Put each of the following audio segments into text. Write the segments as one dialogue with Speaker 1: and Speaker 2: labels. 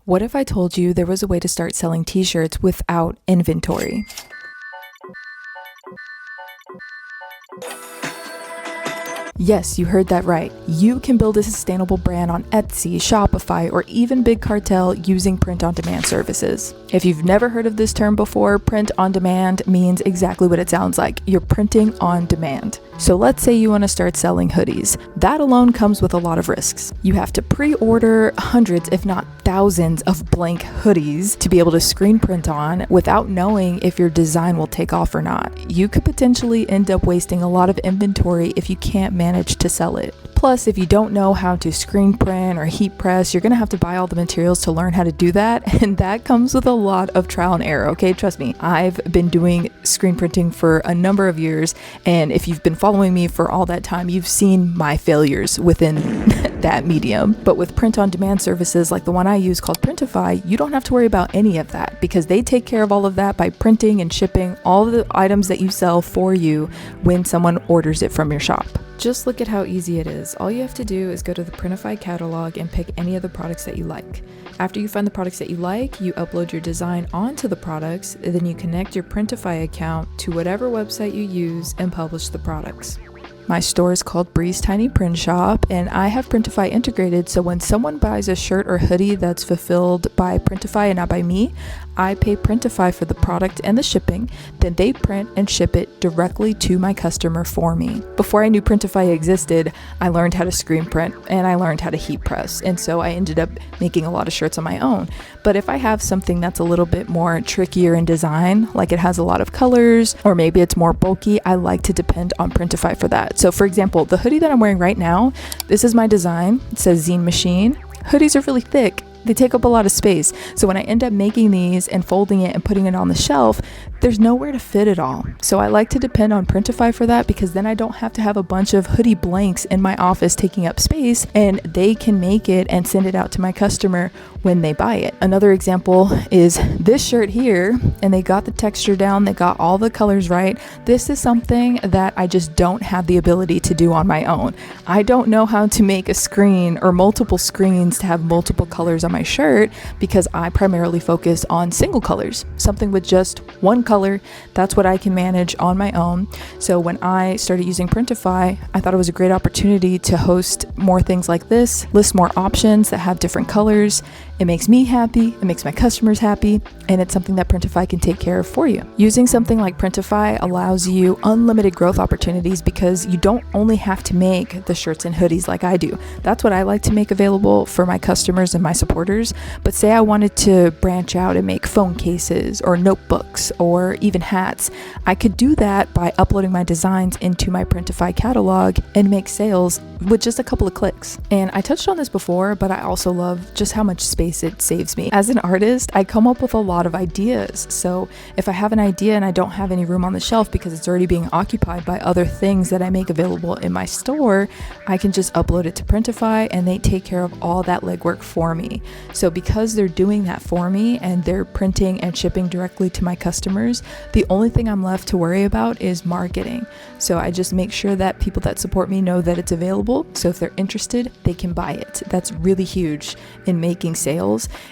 Speaker 1: What if I told you there was a way to start selling t-shirts without inventory? Yes, you heard that right. You can build a sustainable brand on Etsy, Shopify, or even Big Cartel using print-on-demand services. If you've never heard of this term before, print-on-demand means exactly what it sounds like. You're printing on demand. So let's say you want to start selling hoodies. That alone comes with a lot of risks. You have to pre-order hundreds, if not thousands, of blank hoodies to be able to screen print on without knowing if your design will take off or not. You could potentially end up wasting a lot of inventory if you can't manage to sell it. Plus, if you don't know how to screen print or heat press, you're going to have to buy all the materials to learn how to do that. And that comes with a lot of trial and error. Okay, trust me, I've been doing screen printing for a number of years. And if you've been following me for all that time, you've seen my failures within that medium. But with print on demand services like the one I use called Printify, you don't have to worry about any of that because they take care of all of that by printing and shipping all the items that you sell for you when someone orders it from your shop. Just look at how easy it is. All you have to do is go to the Printify catalog and pick any of the products that you like. After you find the products that you like, you upload your design onto the products, and then you connect your Printify account to whatever website you use and publish the products. My store is called Bree's Tiny Print Shop, and I have Printify integrated, so when someone buys a shirt or hoodie that's fulfilled by Printify and not by me, I pay Printify for the product and the shipping, then they print and ship it directly to my customer for me. Before I knew Printify existed, I learned how to screen print and I learned how to heat press, and so I ended up making a lot of shirts on my own. But if I have something that's a little bit more trickier in design, like it has a lot of colors, or maybe it's more bulky, I like to depend on Printify for that. So for example, the hoodie that I'm wearing right now, this is my design. It says Zine Machine. Hoodies are really thick. They take up a lot of space. So when I end up making these and folding it and putting it on the shelf, there's nowhere to fit it all. So I like to depend on Printify for that because then I don't have to have a bunch of hoodie blanks in my office taking up space, and they can make it and send it out to my customer when they buy it. Another example is this shirt here, and they got the texture down, they got all the colors right. This is something that I just don't have the ability to do on my own. I don't know how to make a screen or multiple screens to have multiple colors on my shirt because I primarily focus on single colors, something with just one color. That's what I can manage on my own. So when I started using Printify, I thought it was a great opportunity to host more things like this, list more options that have different colors. It makes me happy, it makes my customers happy, and it's something that Printify can take care of for you. Using something like Printify allows you unlimited growth opportunities because you don't only have to make the shirts and hoodies like I do. That's what I like to make available for my customers and my supporters. But say I wanted to branch out and make phone cases or notebooks or even hats, I could do that by uploading my designs into my Printify catalog and make sales with just a couple of clicks. And I touched on this before, but I also love just how much space it saves me. As an artist, I come up with a lot of ideas. So if I have an idea and I don't have any room on the shelf because it's already being occupied by other things that I make available in my store, I can just upload it to Printify and they take care of all that legwork for me. So because they're doing that for me and they're printing and shipping directly to my customers, the only thing I'm left to worry about is marketing. So I just make sure that people that support me know that it's available. So if they're interested, they can buy it. That's really huge in making sales.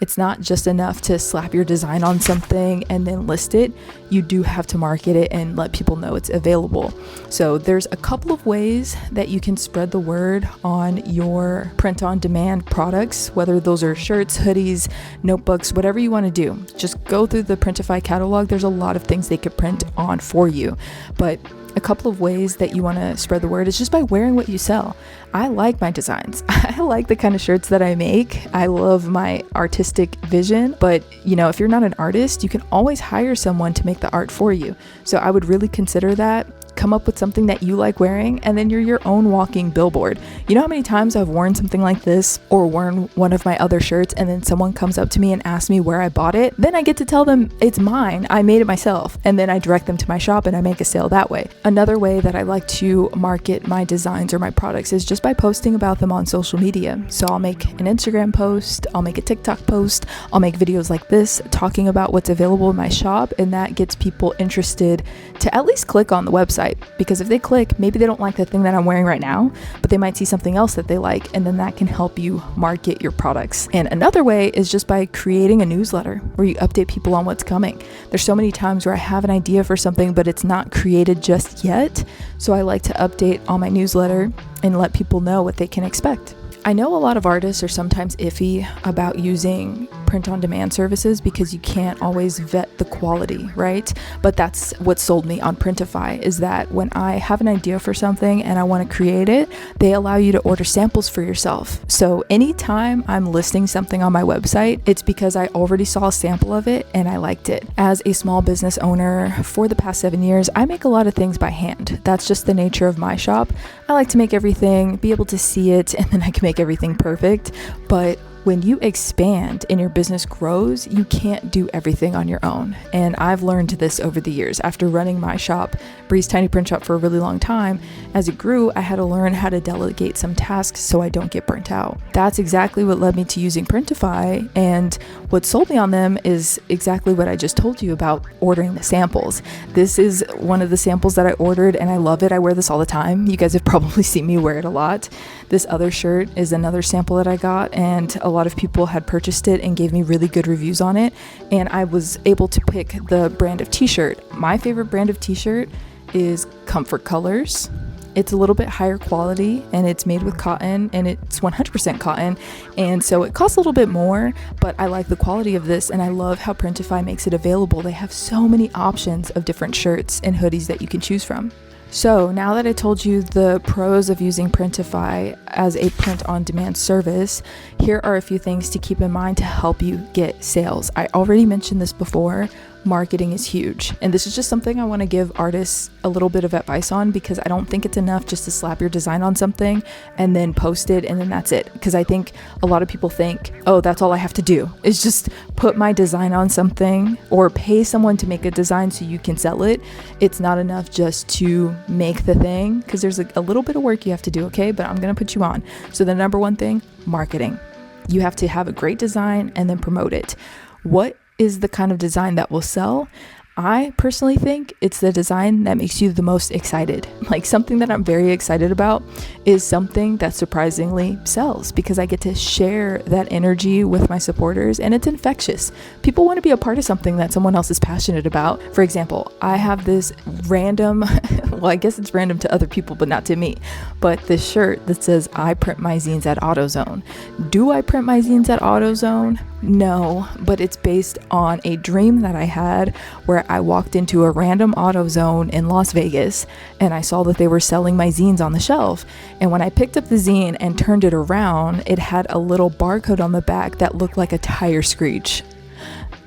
Speaker 1: It's not just enough to slap your design on something and then list it. You do have to market it and let people know it's available. So there's a couple of ways that you can spread the word on your print on demand products, whether those are shirts, hoodies, notebooks, whatever you want to do. Just go through the Printify catalog. There's a lot of things they could print on for you. But a couple of ways that you want to spread the word is just by wearing what you sell. I like my designs. I like the kind of shirts that I make. I love my artistic vision, but if you're not an artist, you can always hire someone to make the art for you. So I would really consider that. Come up with something that you like wearing, and then you're your own walking billboard. You know how many times I've worn something like this or worn one of my other shirts and then someone comes up to me and asks me where I bought it? Then I get to tell them it's mine. I made it myself, and then I direct them to my shop and I make a sale that way. Another way that I like to market my designs or my products is just by posting about them on social media. So I'll make an Instagram post, I'll make a TikTok post, I'll make videos like this talking about what's available in my shop, and that gets people interested to at least click on the website. website, because if they click, maybe they don't like the thing that I'm wearing right now, but they might see something else that they like, and then that can help you market your products. And another way is just by creating a newsletter where you update people on what's coming. There's so many times where I have an idea for something, but it's not created just yet. So I like to update on my newsletter and let people know what they can expect. I know a lot of artists are sometimes iffy about using print-on-demand services because you can't always vet the quality, right? But that's what sold me on Printify, is that when I have an idea for something and I want to create it, they allow you to order samples for yourself. So anytime I'm listing something on my website, it's because I already saw a sample of it and I liked it. As a small business owner for the past 7 years, I make a lot of things by hand. That's just the nature of my shop. I like to make everything, be able to see it, and then I can make everything perfect. But when you expand and your business grows, you can't do everything on your own. And I've learned this over the years. After running my shop, Bree's Tiny Print Shop, for a really long time, as it grew, I had to learn how to delegate some tasks so I don't get burnt out. That's exactly what led me to using Printify, and what sold me on them is exactly what I just told you about ordering the samples. This is one of the samples that I ordered, and I love it. I wear this all the time. You guys have probably seen me wear it a lot. This other shirt is another sample that I got, and a lot of people had purchased it and gave me really good reviews on it, and I was able to pick the brand of t-shirt. My favorite brand of t-shirt is Comfort Colors. It's a little bit higher quality, and it's made with cotton, and it's 100% cotton, and so it costs a little bit more, but I like the quality of this, and I love how Printify makes it available. They have so many options of different shirts and hoodies that you can choose from. So now that I told you the pros of using Printify as a print-on-demand service, here are a few things to keep in mind to help you get sales. I already mentioned this before. Marketing is huge. And this is just something I want to give artists a little bit of advice on, because I don't think it's enough just to slap your design on something and then post it and then that's it. Because I think a lot of people think, oh, that's all I have to do is just put my design on something or pay someone to make a design so you can sell it. It's not enough just to make the thing, because there's a little bit of work you have to do, okay? But I'm going to put you on. So the number one thing, marketing. You have to have a great design and then promote it. What is the kind of design that will sell? I personally think it's the design that makes you the most excited. Like, something that I'm very excited about is something that surprisingly sells, because I get to share that energy with my supporters, and it's infectious. People want to be a part of something that someone else is passionate about. For example, I have this random, well, I guess it's random to other people, but not to me, but this shirt that says, I print my zines at AutoZone. Do I print my zines at AutoZone? No, but it's based on a dream that I had where I walked into a random AutoZone in Las Vegas and I saw that they were selling my zines on the shelf. And when I picked up the zine and turned it around, it had a little barcode on the back that looked like a tire screech,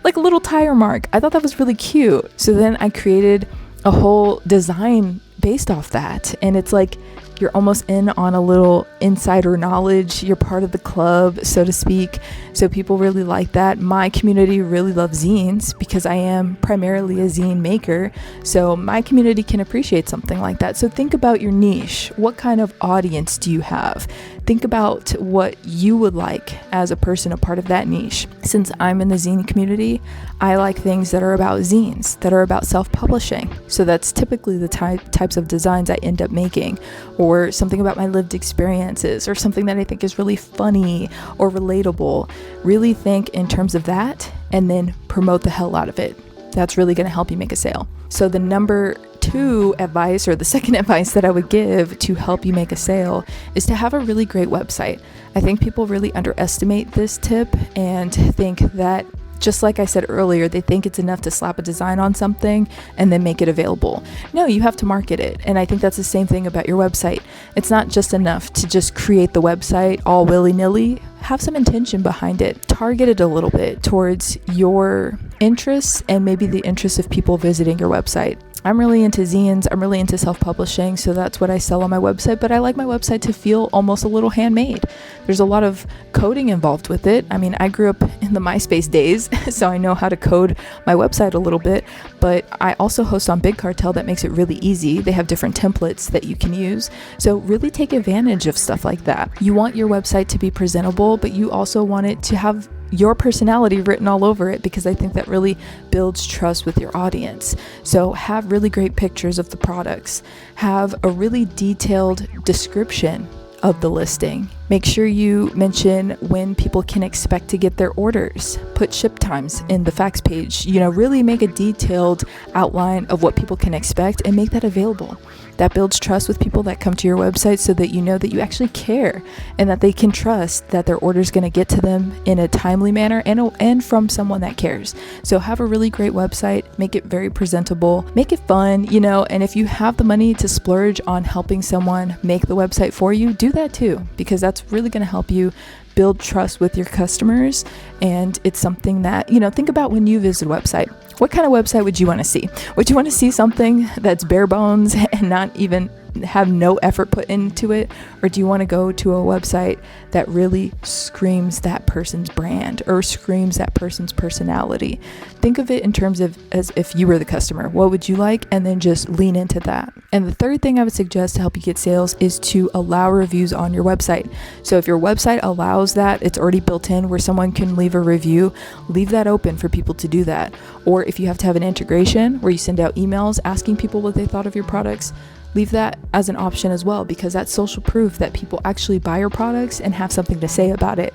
Speaker 1: like a little tire mark. I thought that was really cute. So then I created a whole design based off that. And it's like, you're almost in on a little insider knowledge. You're part of the club, so to speak. So people really like that. My community really loves zines because I am primarily a zine maker. So my community can appreciate something like that. So think about your niche. What kind of audience do you have? Think about what you would like as a person, a part of that niche. Since I'm in the zine community, I like things that are about zines, that are about self-publishing. So that's typically the types of designs I end up making, or something about my lived experiences, or something that I think is really funny or relatable. Really think in terms of that, and then promote the hell out of it. That's really going to help you make a sale. So the number 2 advice, or the second advice that I would give to help you make a sale, is to have a really great website. I think people really underestimate this tip and think that, just like I said earlier, they think it's enough to slap a design on something and then make it available. No, you have to market it. And I think that's the same thing about your website. It's not just enough to just create the website all willy-nilly. Have some intention behind it. Target it a little bit towards your interests and maybe the interests of people visiting your website. I'm really into zines. I'm really into self-publishing, so that's what I sell on my website, but I like my website to feel almost a little handmade. There's a lot of coding involved with it. I mean, I grew up in the MySpace days, so I know how to code my website a little bit, but I also host on Big Cartel that makes it really easy. They have different templates that you can use, so really take advantage of stuff like that. You want your website to be presentable, but you also want it to have your personality written all over it, because I think that really builds trust with your audience. So have really great pictures of the products, have a really detailed description of the listing. Make sure you mention when people can expect to get their orders. Put ship times in the facts page. Really make a detailed outline of what people can expect and make that available. That builds trust with people that come to your website, so that you know that you actually care and that they can trust that their order is going to get to them in a timely manner and from someone that cares. So have a really great website, make it very presentable, make it fun, and if you have the money to splurge on helping someone make the website for you, do that too, because that's really going to help you build trust with your customers. And it's something that, think about when you visit a website. What kind of website would you want to see? Would you want to see something that's bare bones and not even have no effort put into it? Or do you want to go to a website that really screams that person's brand or screams that person's personality? Think of it in terms of as if you were the customer. What would you like? And then just lean into that. And the third thing I would suggest to help you get sales is to allow reviews on your website. So if your website allows that, it's already built in where someone can leave a review, leave that open for people to do that. Or if you have to have an integration where you send out emails asking people what they thought of your products, leave that as an option as well, because that's social proof that people actually buy your products and have something to say about it.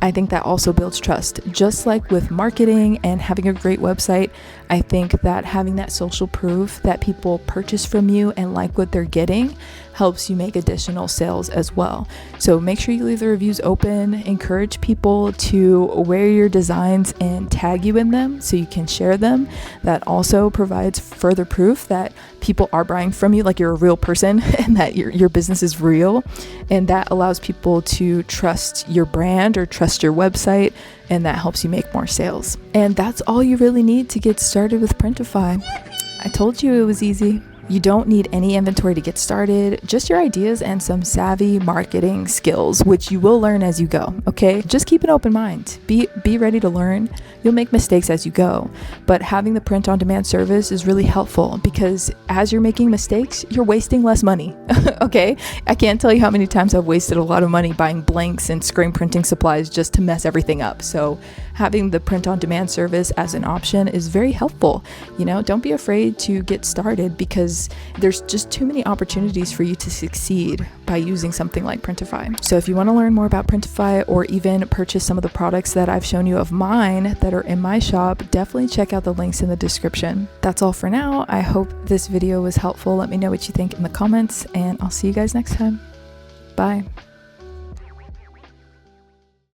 Speaker 1: I think that also builds trust. Just like with marketing and having a great website, I think that having that social proof that people purchase from you and like what they're getting helps you make additional sales as well. So make sure you leave the reviews open, encourage people to wear your designs and tag you in them so you can share them. That also provides further proof that people are buying from you, like you're a real person and that your business is real. And that allows people to trust your brand or trust your website, and that helps you make more sales. And that's all you really need to get started with Printify. I told you it was easy. You don't need any inventory to get started, just your ideas and some savvy marketing skills, which you will learn as you go, okay? Just keep an open mind. Be ready to learn. You'll make mistakes as you go, but having the print-on-demand service is really helpful because as you're making mistakes, you're wasting less money, okay? I can't tell you how many times I've wasted a lot of money buying blanks and screen printing supplies just to mess everything up. So having the print-on-demand service as an option is very helpful. Don't be afraid to get started because there's just too many opportunities for you to succeed by using something like Printify. So if you want to learn more about Printify or even purchase some of the products that I've shown you of mine that are in my shop, definitely check out the links in the description. That's all for now. I hope this video was helpful. Let me know what you think in the comments, and I'll see you guys next time. Bye.